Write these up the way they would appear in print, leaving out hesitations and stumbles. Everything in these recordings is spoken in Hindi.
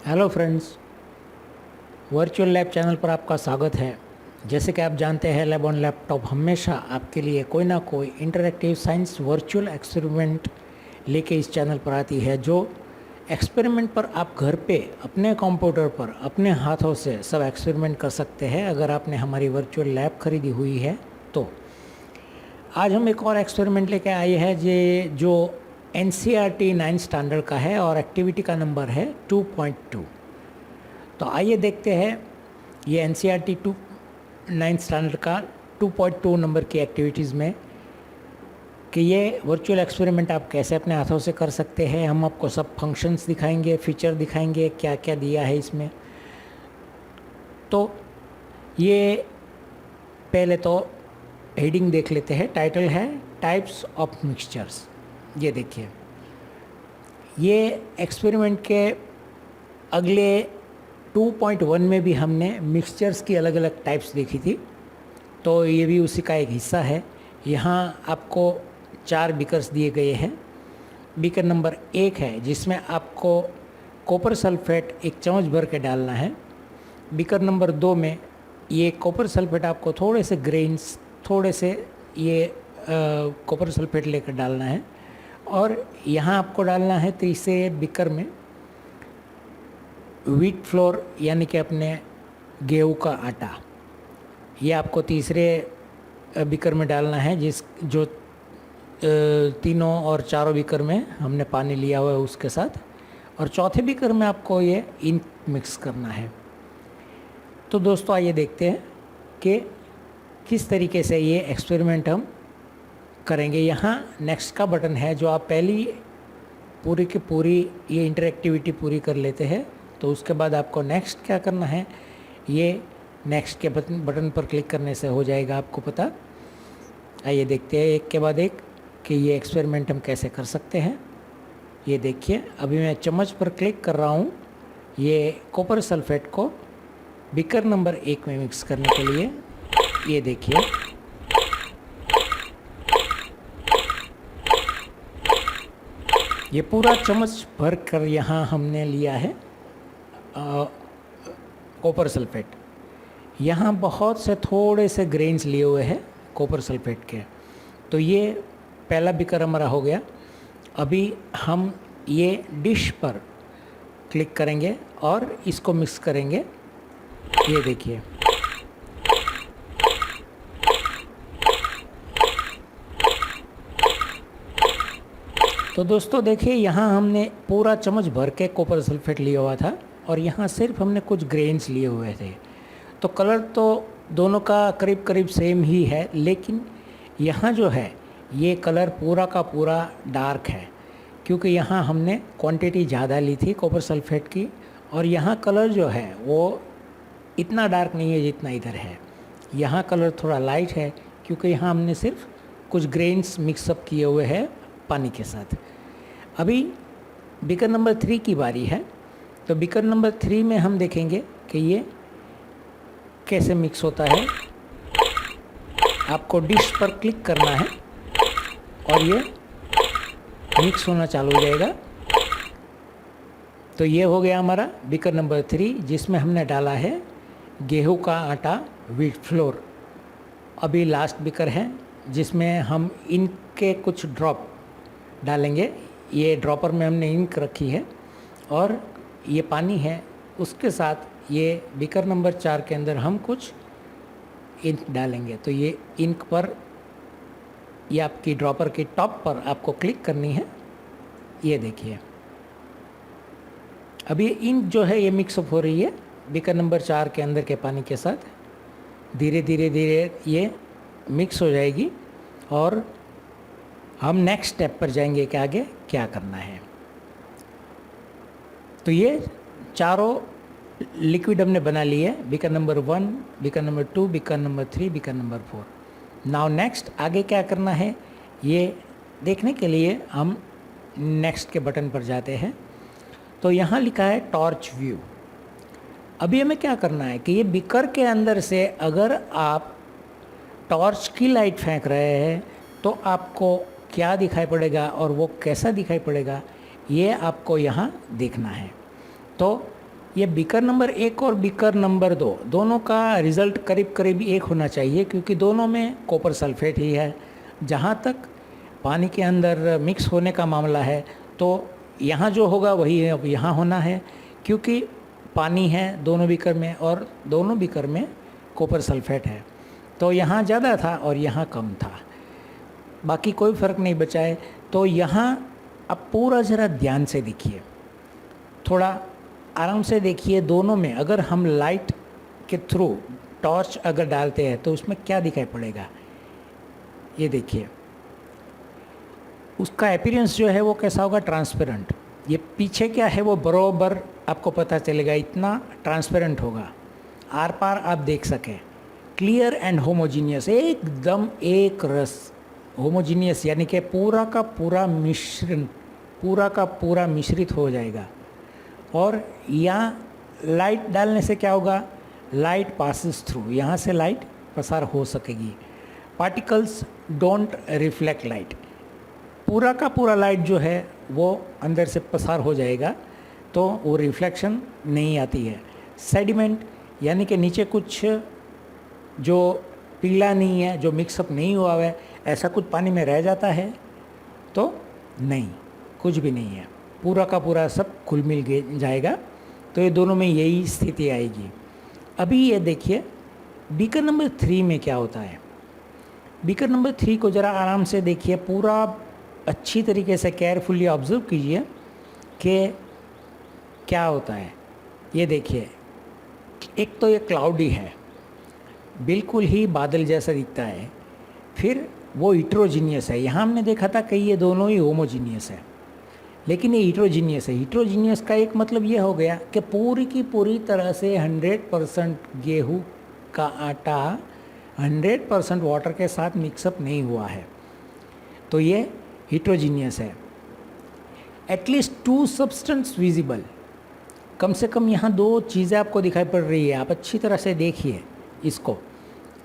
Hello friends, virtual lab channel पर आपका स्वागत है। जैसे कि आप जानते हैं, लैब ऑन लैपटॉप हमेशा आपके लिए कोई ना कोई इंटरैक्टिव साइंस वर्चुअल एक्सपेरिमेंट लेके इस चैनल पर आती है। जो एक्सपेरिमेंट पर आप घर पे अपने कंप्यूटर पर अपने हाथों से सब एक्सपेरिमेंट कर सकते हैं, अगर आपने हमारी वर्चुअल लैब खरीदी हुई है तो। आज हम एक और एक्सपेरिमेंट लेके आए हैं जो NCERT 9 स्टैंडर्ड का है और एक्टिविटी का नंबर है 2.2। तो आइए देखते हैं ये NCERT 9 स्टैंडर्ड का 2.2 नंबर की एक्टिविटीज़ में कि ये वर्चुअल एक्सपेरिमेंट आप कैसे अपने हाथों से कर सकते हैं। हम आपको सब फंक्शंस दिखाएंगे, फीचर दिखाएंगे, क्या क्या दिया है इसमें। तो ये पहले तो हेडिंग देख लेते हैं। टाइटल है टाइप्स ऑफ मिक्सचर्स। ये देखिए, ये एक्सपेरिमेंट के अगले 2.1 में भी हमने मिक्सचर्स की अलग अलग टाइप्स देखी थी, तो ये भी उसी का एक हिस्सा है। यहाँ आपको 4 बीकर्स दिए गए हैं। बीकर नंबर 1 है जिसमें आपको कॉपर सल्फेट 1 चम्मच भर के डालना है। बीकर नंबर 2 में ये कॉपर सल्फेट आपको थोड़े से ग्रेन्स, थोड़े से ये कॉपर सल्फेट लेकर डालना है। और यहाँ आपको डालना है तीसरे बीकर में व्हीट फ्लोर यानी कि अपने गेहूं का आटा। ये आपको तीसरे बीकर में डालना है, जो तीनों और चारों बीकर में हमने पानी लिया हुआ है उसके साथ। और चौथे बीकर में आपको ये इंक मिक्स करना है। तो दोस्तों आइए देखते हैं कि किस तरीके से ये एक्सपेरिमेंट हम करेंगे। यहाँ नेक्स्ट का बटन है, जो आप पहली पूरी की पूरी ये इंटरेक्टिविटी पूरी कर लेते हैं तो उसके बाद आपको नेक्स्ट क्या करना है, ये नेक्स्ट के बटन पर क्लिक करने से हो जाएगा आपको पता। आइए देखते हैं एक के बाद एक कि ये एक्सपेरिमेंट हम कैसे कर सकते हैं। ये देखिए, अभी मैं चम्मच पर क्लिक कर रहा हूँ ये कॉपर सल्फेट को बीकर नंबर 1 में मिक्स करने के लिए। ये देखिए, ये पूरा चम्मच भर कर यहाँ हमने लिया है कॉपर सल्फेट। यहाँ बहुत से थोड़े से ग्रेन्स लिए हुए हैं कॉपर सल्फेट के। तो ये पहला बीकर हमारा हो गया। अभी हम ये डिश पर क्लिक करेंगे और इसको मिक्स करेंगे। ये देखिए, तो दोस्तों देखिए, यहाँ हमने पूरा चम्मच भर के कॉपर सल्फेट लिया हुआ था और यहाँ सिर्फ हमने कुछ ग्रेन्स लिए हुए थे। तो कलर तो दोनों का करीब करीब सेम ही है, लेकिन यहाँ जो है ये कलर पूरा का पूरा डार्क है, क्योंकि यहाँ हमने क्वांटिटी ज़्यादा ली थी कॉपर सल्फेट की। और यहाँ कलर जो है वो इतना डार्क नहीं है जितना इधर है। यहाँ कलर थोड़ा लाइट है क्योंकि यहाँ हमने सिर्फ कुछ ग्रेन्स मिक्सअप किए हुए हैं पानी के साथ। अभी बीकर नंबर 3 की बारी है। तो बीकर नंबर 3 में हम देखेंगे कि ये कैसे मिक्स होता है। आपको डिश पर क्लिक करना है और ये मिक्स होना चालू हो जाएगा। तो ये हो गया हमारा बीकर नंबर 3, जिसमें हमने डाला है गेहूं का आटा व्हीट फ्लोर। अभी लास्ट बीकर है जिसमें हम इनके कुछ ड्रॉप डालेंगे। ये ड्रॉपर में हमने इंक रखी है और ये पानी है, उसके साथ ये बीकर नंबर 4 के अंदर हम कुछ इंक डालेंगे। तो ये इंक पर, ये आपकी ड्रॉपर के टॉप पर आपको क्लिक करनी है। ये देखिए, अभी इंक जो है ये मिक्सअप हो रही है बीकर नंबर 4 के अंदर के पानी के साथ। धीरे धीरे धीरे ये मिक्स हो जाएगी और हम नेक्स्ट स्टेप पर जाएंगे कि आगे क्या करना है। तो ये चारों लिक्विड हमने बना लिए, beaker number 1, beaker number 2, beaker number 3, beaker number 4। Now next आगे क्या करना है ये देखने के लिए हम नेक्स्ट के बटन पर जाते हैं। तो यहाँ लिखा है टॉर्च व्यू। अभी हमें क्या करना है कि ये बीकर के अंदर से अगर आप टॉर्च की लाइट फेंक रहे हैं तो आपको क्या दिखाई पड़ेगा और वो कैसा दिखाई पड़ेगा, ये आपको यहाँ देखना है। तो ये बीकर नंबर 1 और बीकर नंबर 2 दोनों का रिज़ल्ट करीब करीब एक होना चाहिए, क्योंकि दोनों में कॉपर सल्फेट ही है। जहाँ तक पानी के अंदर मिक्स होने का मामला है तो यहाँ जो होगा वही अब यहाँ होना है, क्योंकि पानी है दोनों बीकर में और दोनों बीकर में कॉपर सल्फेट है। तो यहाँ ज़्यादा था और यहाँ कम था, बाकी कोई फ़र्क नहीं बचा है। तो यहाँ अब पूरा ज़रा ध्यान से देखिए, थोड़ा आराम से देखिए। दोनों में अगर हम लाइट के थ्रू टॉर्च अगर डालते हैं तो उसमें क्या दिखाई पड़ेगा, ये देखिए। उसका अपीयरेंस जो है वो कैसा होगा, ट्रांसपेरेंट। ये पीछे क्या है वो बरोबर आपको पता चलेगा, इतना ट्रांसपेरेंट होगा, आर पार आप देख सकें। क्लियर एंड होमोजीनियस, एकदम एक रस, होमोजीनियस यानी कि पूरा का पूरा मिश्रण, पूरा का पूरा मिश्रित हो जाएगा। और यहाँ लाइट डालने से क्या होगा, लाइट पासिस थ्रू, यहाँ से लाइट पसार हो सकेगी। पार्टिकल्स डोंट रिफ्लेक्ट लाइट, पूरा का पूरा लाइट जो है वो अंदर से पसार हो जाएगा, तो वो रिफ्लेक्शन नहीं आती है। सेडिमेंट यानी कि नीचे कुछ जो पीला नहीं है, जो मिक्सअप नहीं हुआ है, ऐसा कुछ पानी में रह जाता है तो नहीं, कुछ भी नहीं है, पूरा का पूरा सब घुल मिल जाएगा। तो ये दोनों में यही स्थिति आएगी। अभी ये देखिए बीकर नंबर 3 में क्या होता है। बीकर नंबर 3 को ज़रा आराम से देखिए, पूरा अच्छी तरीके से केयरफुली ऑब्जर्व कीजिए कि क्या होता है। ये देखिए, एक तो ये क्लाउडी है, बिल्कुल ही बादल जैसा दिखता है। फिर वो हिट्रोजीनियस है, यहाँ हमने देखा था कि ये दोनों ही होमोजीनियस है, लेकिन ये हिट्रोजीनियस है। हिट्रोजीनियस का एक मतलब ये हो गया कि पूरी की पूरी तरह से 100% गेहूँ का आटा 100% वाटर के साथ मिक्सअप नहीं हुआ है, तो ये हिट्रोजीनियस है। एटलीस्ट 2 सब्सटेंस विजिबल, कम से कम यहाँ 2 चीज़ें आपको दिखाई पड़ रही है। आप अच्छी तरह से देखिए इसको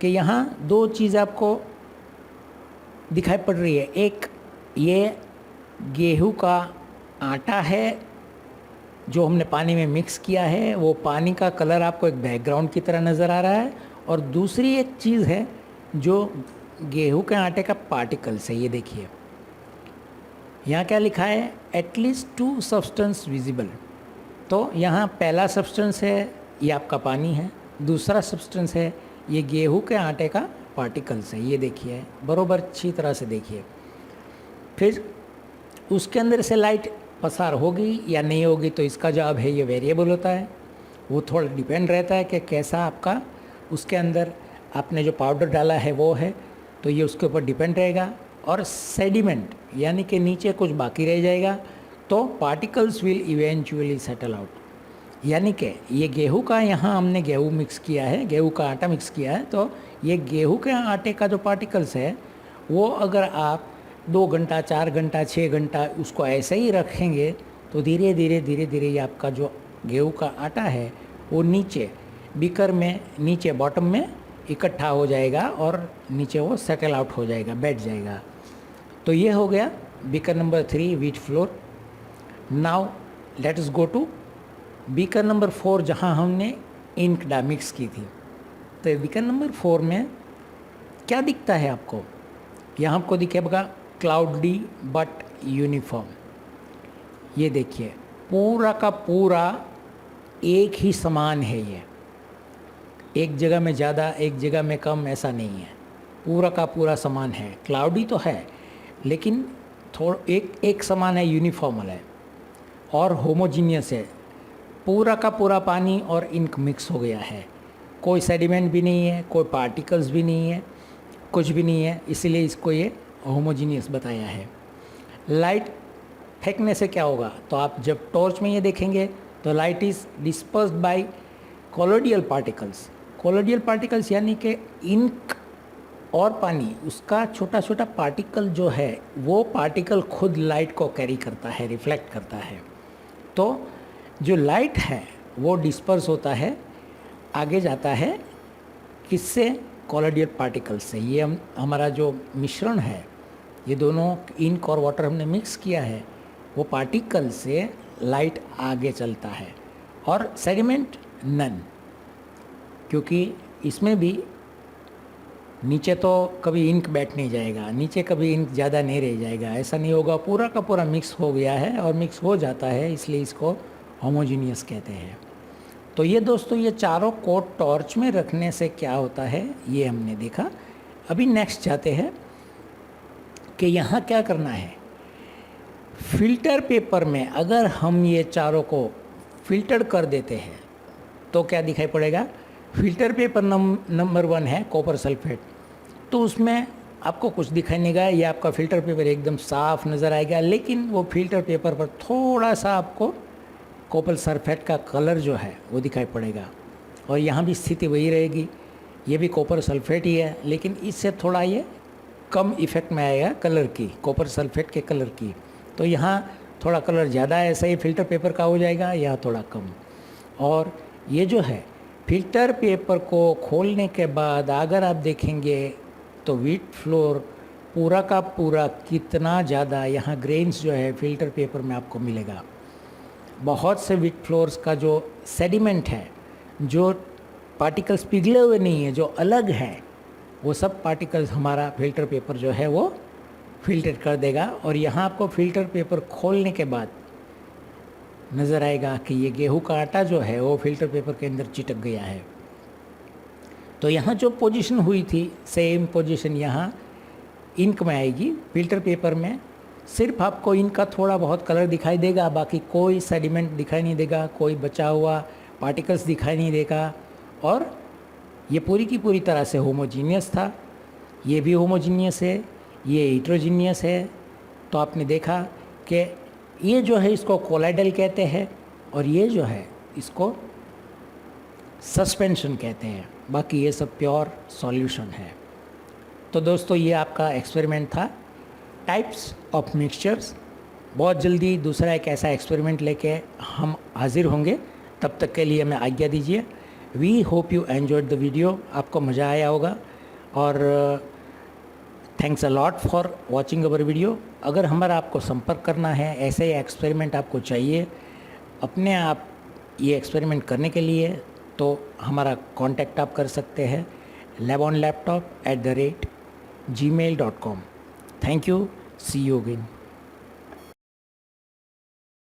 कि यहाँ 2 चीज़ें आपको दिखाई पड़ रही है। एक ये गेहूँ का आटा है जो हमने पानी में मिक्स किया है, वो पानी का कलर आपको एक बैकग्राउंड की तरह नज़र आ रहा है। और दूसरी एक चीज़ है जो गेहूँ के आटे का पार्टिकल्स है। ये देखिए यहाँ क्या लिखा है, एटलीस्ट 2 सब्सटेंस विजिबल। तो यहाँ पहला सब्सटेंस है ये आपका पानी है, दूसरा सब्सटेंस है ये गेहूँ के आटे का पार्टिकल्स है। ये देखिए बरोबर अच्छी तरह से देखिए। फिर उसके अंदर से लाइट पसार होगी या नहीं होगी, तो इसका जवाब है ये वेरिएबल होता है। वो थोड़ा डिपेंड रहता है कि कैसा आपका उसके अंदर आपने जो पाउडर डाला है वो है, तो ये उसके ऊपर डिपेंड रहेगा। और सेडिमेंट यानी कि नीचे कुछ बाकी रह जाएगा, तो particles will eventually settle out. यानी कि ये गेहूँ का, यहाँ हमने गेहूँ मिक्स किया है, गेहूँ का आटा मिक्स किया है, तो ये गेहूँ के आटे का जो पार्टिकल्स है वो अगर आप 2 घंटा 4 घंटा 6 घंटा उसको ऐसे ही रखेंगे तो धीरे धीरे धीरे धीरे ये आपका जो गेहूँ का आटा है वो नीचे बीकर में, नीचे बॉटम में इकट्ठा हो जाएगा और नीचे वो सेटल आउट हो जाएगा, बैठ जाएगा। तो ये हो गया beaker number 3 wheat flour. Now let us go to beaker number 4 जहाँ हमने इंक मिक्स की थी। तो बीकर नंबर 4 में क्या दिखता है आपको, यहाँ आपको दिखेगा क्लाउडी बट यूनिफॉर्म। ये देखिए पूरा का पूरा एक ही समान है, ये एक जगह में ज़्यादा एक जगह में कम ऐसा नहीं है, पूरा का पूरा समान है। क्लाउडी तो है लेकिन थोड़ा एक समान है, यूनिफॉर्मल है और होमोजीनियस है। पूरा का पूरा पानी और इंक मिक्स हो गया है, कोई सेडिमेंट भी नहीं है, कोई पार्टिकल्स भी नहीं है, कुछ भी नहीं है, इसलिए इसको ये होमोजीनियस बताया है। लाइट फेंकने से क्या होगा, तो आप जब टॉर्च में ये देखेंगे तो light is dispersed by colloidal particles. Colloidal particles यानी कि इंक और पानी, उसका छोटा छोटा पार्टिकल जो है वो पार्टिकल खुद लाइट को कैरी करता है, रिफ्लेक्ट करता है। तो जो लाइट है वो डिस्पर्स होता है, आगे जाता है किससे, कोलोडियल पार्टिकल्स से। ये हमारा जो मिश्रण है, ये दोनों इंक और वाटर हमने मिक्स किया है, वो पार्टिकल से लाइट आगे चलता है और सेडिमेंट नन, क्योंकि इसमें भी नीचे तो कभी इंक बैठ नहीं जाएगा, नीचे कभी इंक ज़्यादा नहीं रह जाएगा, ऐसा नहीं होगा। पूरा का पूरा मिक्स हो गया है और मिक्स हो जाता है, इसलिए इसको होमोजीनियस कहते हैं। तो ये दोस्तों ये चारों कोड टॉर्च में रखने से क्या होता है ये हमने देखा। अभी नेक्स्ट जाते हैं कि यहाँ क्या करना है। फिल्टर पेपर में अगर हम ये चारों को फिल्टर कर देते हैं तो क्या दिखाई पड़ेगा। फिल्टर पेपर नंबर 1 है कॉपर सल्फेट, तो उसमें आपको कुछ दिखाई नहीं देगा, ये आपका फ़िल्टर पेपर एकदम साफ नज़र आएगा। लेकिन वो फ़िल्टर पेपर पर थोड़ा सा आपको कॉपर सल्फेट का कलर जो है वो दिखाई पड़ेगा, और यहाँ भी स्थिति वही रहेगी। ये भी कॉपर सल्फेट ही है, लेकिन इससे थोड़ा ये कम इफ़ेक्ट में आएगा कलर की, कॉपर सल्फेट के कलर की। तो यहाँ थोड़ा कलर ज़्यादा है, ऐसा ही फ़िल्टर पेपर का हो जाएगा, यहाँ थोड़ा कम। और ये जो है फ़िल्टर पेपर को खोलने के बाद अगर आप देखेंगे तो व्हीट फ्लोर पूरा का पूरा कितना ज़्यादा यहाँ ग्रेन्स जो है फ़िल्टर पेपर में आपको मिलेगा। बहुत से व्हीट फ्लोर्स का जो सेडिमेंट है, जो पार्टिकल्स पिघले हुए नहीं है, जो अलग है, वो सब पार्टिकल्स हमारा फ़िल्टर पेपर जो है वो फिल्टर कर देगा। और यहाँ आपको फ़िल्टर पेपर खोलने के बाद नज़र आएगा कि ये गेहूं का आटा जो है वो फ़िल्टर पेपर के अंदर चिटक गया है। तो यहाँ जो पोजीशन हुई थी सेम पोजीशन यहाँ इंक में आएगी। फ़िल्टर पेपर में सिर्फ आपको इंक का थोड़ा बहुत कलर दिखाई देगा, बाकी कोई सेडिमेंट दिखाई नहीं देगा, कोई बचा हुआ पार्टिकल्स दिखाई नहीं देगा। और ये पूरी की पूरी तरह से होमोजीनियस था। ये भी होमोजीनियस है, ये हिट्रोजीनियस है। तो आपने देखा कि ये जो है इसको कोलाइडल कहते हैं, और ये जो है इसको सस्पेंशन कहते हैं। बाकी ये सब प्योर सॉल्यूशन है। तो दोस्तों ये आपका एक्सपेरिमेंट था टाइप्स ऑफ मिक्सचर्स। बहुत जल्दी दूसरा एक ऐसा एक्सपेरिमेंट लेके हम हाजिर होंगे, तब तक के लिए मैं आज्ञा दीजिए। We hope you enjoyed the video. आपको मज़ा आया होगा, और thanks a lot for watching our video. अगर हमारा आपको संपर्क करना है, ऐसे ही एक्सपेरिमेंट आपको चाहिए अपने आप ये एक्सपेरिमेंट करने के लिए, तो हमारा कांटेक्ट आप कर सकते हैं labonlaptop@gmail.com। Thank you, see you again.